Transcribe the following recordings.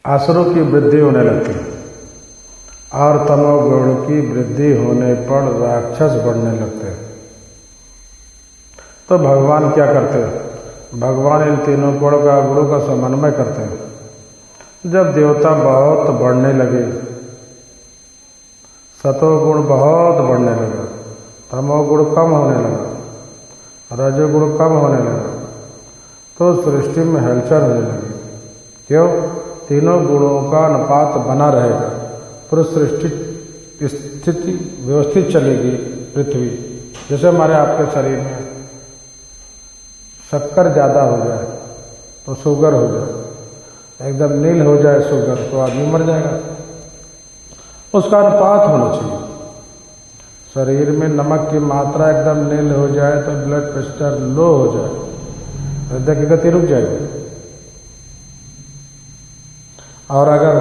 असुरों की वृद्धि होने लगती है और तमोगुण की वृद्धि होने पर राक्षस बढ़ने लगते हैं। तो भगवान क्या करते हैं? भगवान इन तीनों गुणों का समन्वय करते हैं। जब देवता बहुत बढ़ने लगे, सतोगुण बहुत बढ़ने लगा, तमोगुण कम होने लगा, रजोगुण कम होने लगा, तो सृष्टि में हलचल होने लगी। क्यों? तीनों गुणों का अनुपात बना रहेगा तो सृष्टि स्थिति व्यवस्थित चलेगी। पृथ्वी जैसे हमारे आपके शरीर में शक्कर ज़्यादा हो जाए तो शुगर हो जाए, एकदम नील हो जाए शुगर तो आदमी मर जाएगा। उसका अनुपात होना चाहिए। शरीर में नमक की मात्रा एकदम नील हो जाए तो ब्लड प्रेशर लो हो जाए, हृदय की गति रुक जाएगी। और अगर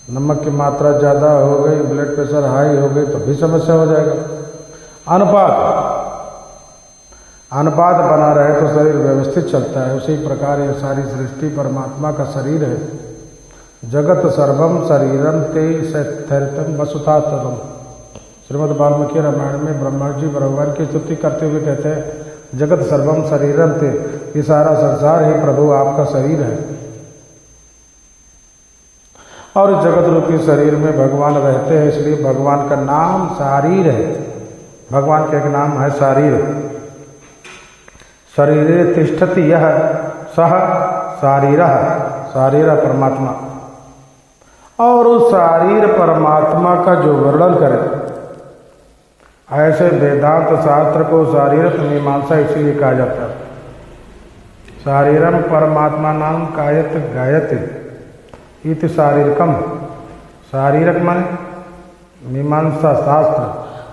नमक की मात्रा ज़्यादा हो गई, ब्लड प्रेशर हाई हो गई तो भी समस्या हो जाएगा। अनुपात बना रहे तो शरीर व्यवस्थित चलता है। उसी प्रकार ये सारी सृष्टि परमात्मा का शरीर है। जगत सर्वम शरीरम ते स्थैर्यतम वसुधा तदम। श्रीमद् वाल्मीकि रामायण में ब्रह्मा जी भगवान की स्तुति करते हुए कहते हैं जगत सर्वम शरीरम ते, ये सारा संसार ही प्रभु आपका शरीर है। और इस जगत रूपी शरीर में भगवान रहते हैं, इसलिए भगवान का नाम शारीर है। भगवान का एक नाम है शारीर। शरीरे तिष्ठति यह सह शारीरः, शारीर परमात्मा। और उस शारीर परमात्मा का जो वर्णन करें, ऐसे वेदांत शास्त्र को शारीरक मीमांसा इसलिए कहा जाता है। शारीरम परमात्मा नाम कायत गायते इति शारीरकम। शारीरक माने मीमांसा शास्त्र,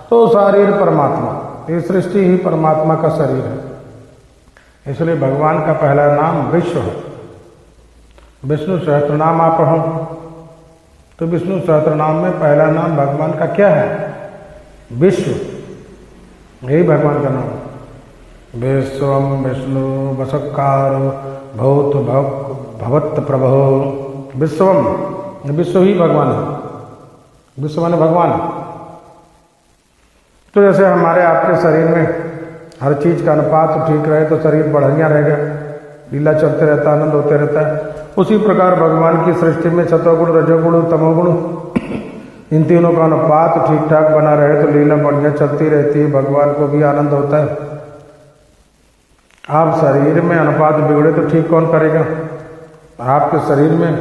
तो शारीर परमात्मा, ये सृष्टि ही परमात्मा का शरीर है। इसलिए भगवान का पहला नाम विश्व है। विष्णु सहस्त्र नाम आप पढ़ो तो विष्णु सहस्त्र नाम में पहला नाम भगवान का क्या है? विश्व। यही भगवान का नाम। विश्वम विष्णु वसत्कारो भूत भवत प्रभो। विश्वम, विश्व ही भगवान है। विश्व माने भगवान। तो जैसे हमारे आपके शरीर में हर चीज का अनुपात ठीक रहे तो शरीर बढ़िया रहेगा, लीला चलते रहता, आनंद होते रहता है। उसी प्रकार भगवान की सृष्टि में सतोगुण, रजोगुण, तमोगुण, इन तीनों का अनुपात ठीक ठाक बना रहे तो लीला बढ़िया चलती रहती है, भगवान को भी आनंद होता है। आप शरीर में अनुपात बिगड़े तो ठीक कौन करेगा? आपके शरीर में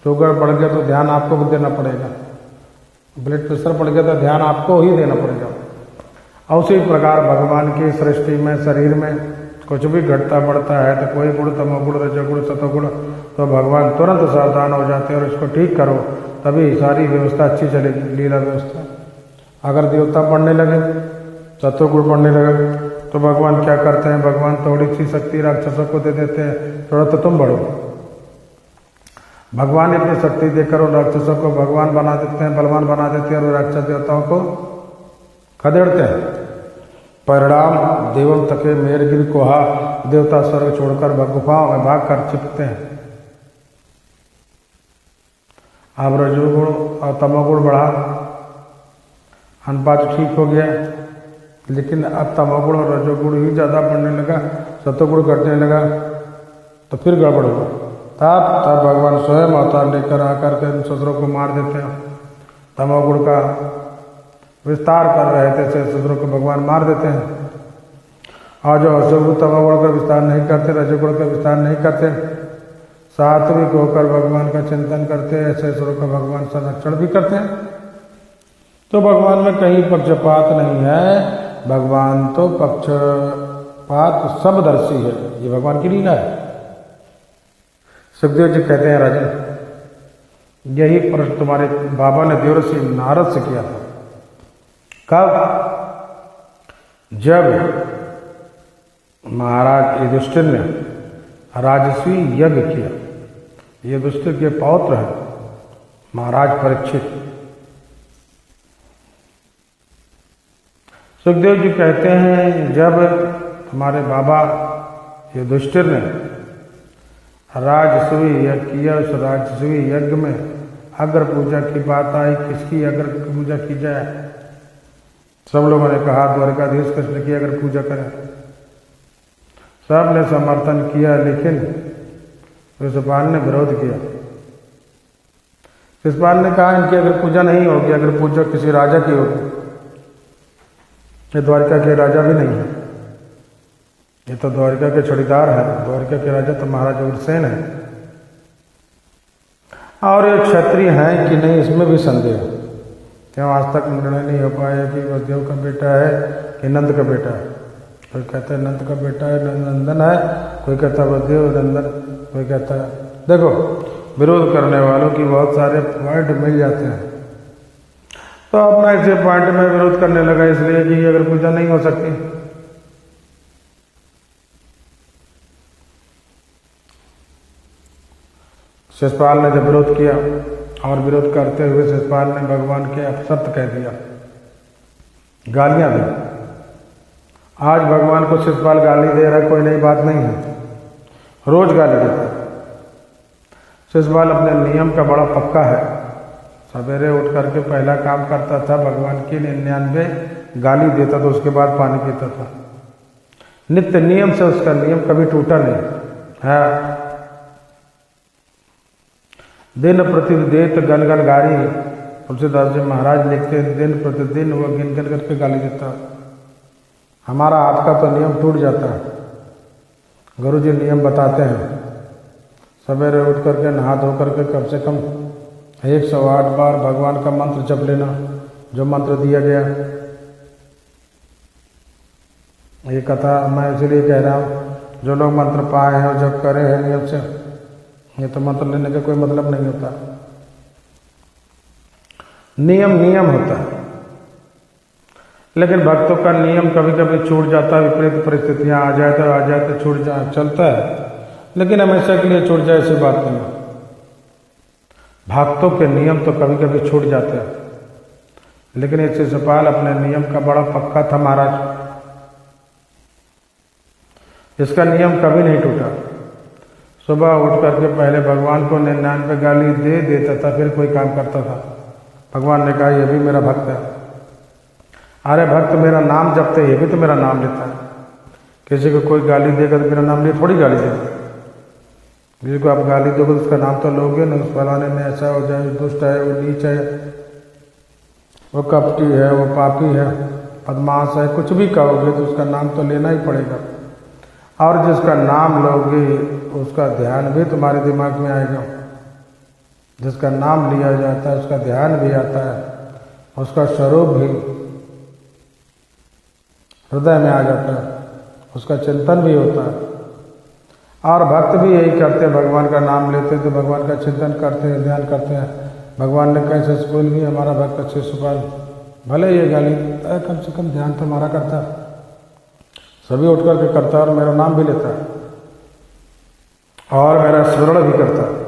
शुगर बढ़ गया तो ध्यान आपको देना पड़ेगा, ब्लड प्रेशर बढ़ गया तो ध्यान आपको ही देना पड़ेगा। और उसी प्रकार भगवान की सृष्टि में शरीर में कुछ भी घटता बढ़ता है तो कोई गुण, तमोगुण, रजोगुण, सतोगुण, तो भगवान तुरंत सावधान हो जाते हैं और इसको ठीक करो, तभी सारी व्यवस्था अच्छी चलेगी, लीला व्यवस्था। अगर देवता बढ़ने लगे, सतोगुण बढ़ने लगे तो भगवान क्या करते हैं? भगवान थोड़ी सी शक्ति राक्षसों को दे देते हैं, थोड़ा तो तुम बढ़ो। भगवान इतनी शक्ति देकर उन राक्षसों को भगवान बना देते हैं, बलवान बना देते हैं और राक्षस देवताओं को खदेड़ते हैं। परिणाम देवम तके मेर गिर कोहा, देवता स्वर्ग छोड़कर गुफाओं में भाग कर छिपते हैं। अब रजोगुण और तमोगुण बढ़ा, अनुपात ठीक हो गया, लेकिन अब तमोगुण और रजोगुण ही ज़्यादा बढ़ने लगा, सतोगुण घटने लगा, तो फिर गड़बड़ हुआ। तब भगवान स्वयं अवतार लेकर आकर के शत्रुओं को मार देते हैं। तमोगुण का विस्तार कर रहे थे शत्रुओं को भगवान मार देते हैं। और जो रजोगुण तमोगुण का विस्तार नहीं करते, रजोगुण का विस्तार नहीं करते, सात्विक होकर भगवान का चिंतन करते, ऐसे असुरों का भगवान संरक्षण भी करते हैं। तो भगवान में कहीं पक्षपात नहीं है, भगवान तो पक्षपात समदर्शी है। ये भगवान की लीला है। सुखदेव जी कहते हैं राजन, यही प्रश्न तुम्हारे बाबा ने देवर्षि नारद से किया था। कब? जब महाराज युधिष्ठिर ने राजस्वी यज्ञ किया। युधिष्ठिर के पौत्र हैं महाराज परीक्षित। सुखदेव जी कहते हैं जब हमारे बाबा युधिष्ठिर ने राजसूय यज्ञ किया। उस राजसूय यज्ञ में अग्र पूजा की बात आई, किसकी अग्र पूजा की जाए। सब लोगों ने कहा द्वारकाधीश कृष्ण की अग्र पूजा करें। सब ने समर्थन किया, लेकिन शिशुपाल ने विरोध किया। शिशुपाल ने कहा इनकी अग्र पूजा नहीं होगी, अग्र पूजा किसी राजा की होगी। ये द्वारका के राजा भी नहीं है, ये तो द्वारका के छड़ीदार है। द्वारका के राजा तो महाराजा उग्रसेन है, और ये क्षत्रिय हैं कि नहीं इसमें भी संदेह है। क्यों आज तक निर्णय नहीं हो पाया कि वसुदेव का बेटा है कि नंद का बेटा है। कोई कहता है नंद का बेटा है, नंदन है, कोई कहता है वसुदेव नंदन, कोई कहता है। देखो विरोध करने वालों की बहुत सारे पॉइंट मिल जाते हैं, तो अपना इसे पॉइंट में विरोध करने लगा, इसलिए कि अगर पूजा नहीं हो सकती। शिशुपाल ने जब विरोध किया, और विरोध करते हुए शिशुपाल ने भगवान के अपशब्द कह दिया, गालियां दी। आज भगवान को शिशुपाल गाली दे रहा है, कोई नई बात नहीं है, रोज गाली देता है। शिशुपाल अपने नियम का बड़ा पक्का है। सवेरे उठ करके पहला काम करता था, भगवान की 99 गाली देता था, उसके बाद पानी पीता था। नित्य नियम से उसका नियम कभी टूटा नहीं है। दिन प्रतिदिन गन गन गाली, तुलसीदास जी महाराज लिखते हैं, दिन प्रतिदिन वो गिन गिन करके गाली देता। हमारा आपका तो नियम टूट जाता है। गुरु जी नियम बताते हैं, सवेरे उठ करके नहा धो करके कम से कम 108 बार भगवान का मंत्र जप लेना, जो मंत्र दिया गया। ये कथा मैं इसलिए कह रहा हूँ, जो लोग मंत्र पाए हैं और जप करे हैं नियम से, ये तो मंत्र लेने का कोई मतलब नहीं होता। नियम नियम होता है, लेकिन भक्तों का नियम कभी कभी छूट जाता है। विपरीत परिस्थितियां आ जाए तो छूट जा चलता है, लेकिन हमेशा के लिए छूट जाए ऐसी बात नहीं है। भक्तों के नियम तो कभी कभी छूट जाते हैं, लेकिन ये शिशुपाल अपने नियम का बड़ा पक्का था महाराज। इसका नियम कभी नहीं टूटा। सुबह उठ करके पहले भगवान को 99 गाली दे देता था, फिर कोई काम करता था। भगवान ने कहा ये भी मेरा भक्त है। अरे भक्त मेरा नाम जपते, ये भी तो मेरा नाम लेता है। किसी को कोई गाली देगा तो मेरा नाम लिए थोड़ी गाली देगा। किसी को आप गाली दोगे तो उसका नाम तो लोगे ना। उस फलाने में ऐसा हो जाए, दुष्ट है, वो नीच है, वो कपटी है, वो पापी है, बदमाश है, कुछ भी कहोगे तो उसका नाम तो लेना ही पड़ेगा। और जिसका नाम लोगे उसका ध्यान भी तुम्हारे दिमाग में आएगा। जिसका नाम लिया जाता है उसका ध्यान भी आता है, उसका स्वरूप भी हृदय में आ जाता है, उसका चिंतन भी होता है। और भक्त भी यही करते हैं, भगवान का नाम लेते हैं तो भगवान का चिंतन करते हैं, ध्यान करते हैं। भगवान ने कैसे स्कूल भी हमारा भक्त शिशुपाल भले ये गाली कम से कम ध्यान तो हमारा करता है, सभी उठ करके करता है और मेरा नाम भी लेता है और मेरा स्मरण भी करता है।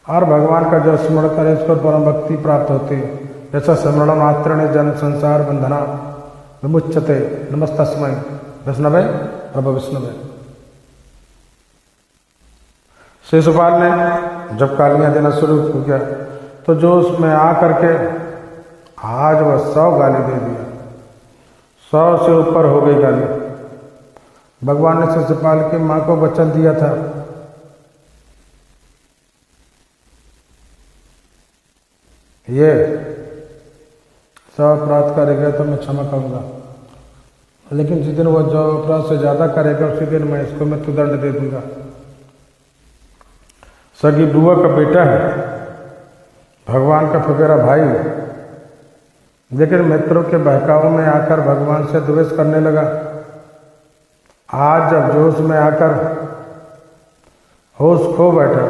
और भगवान का जो स्मरण करे उसको परम भक्ति प्राप्त होती है। जैसा स्मरण मात्र ने जन संसार बंधना विमुच्यते नमस्तस्मै विष्णवे प्रभु विष्णवे। शिशुपाल ने जब गालियां देना शुरू किया तो जो उसमें आकर के आज वह 100 गाली दे दिया, 100 से ऊपर हो गई गाली। भगवान ने शिशुपाल की मां को वचन दिया था, ये 100 अपराध करेगा तो मैं क्षमा करूंगा, लेकिन जिस दिन वो जो अपराध से ज्यादा करेगा उसी दिन मैं इसको मृत्युदंड दे दूंगा। सगी बुआ का बेटा है, भगवान का फुफेरा भाई, लेकिन मित्रों के बहकाव में आकर भगवान से द्वेष करने लगा। आज जब जोश में आकर होश खो बैठा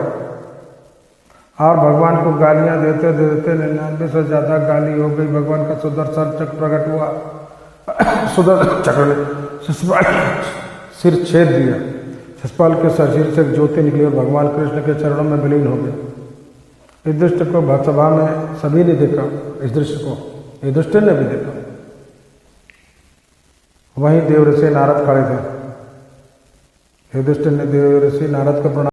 और भगवान को गालियां देते देते 99 से ज्यादा गाली हो गई। भगवान का सुदर्शन चक्र प्रकट हुआ, सुदर्शन चक्र ने शिशुपाल सिर छेद दिया। शिशुपाल के शरीर से ज्योति निकली और भगवान कृष्ण के चरणों में विलीन हो गए। इस दृश्य को भक्तसभा में सभी ने देखा, इस दृश्य को युधिष्ठिर ने भी देखा। वहीं देव ऋषि नारद खड़े थे। युधिष्ठिर ने देव ऋषि नारद को प्रणाम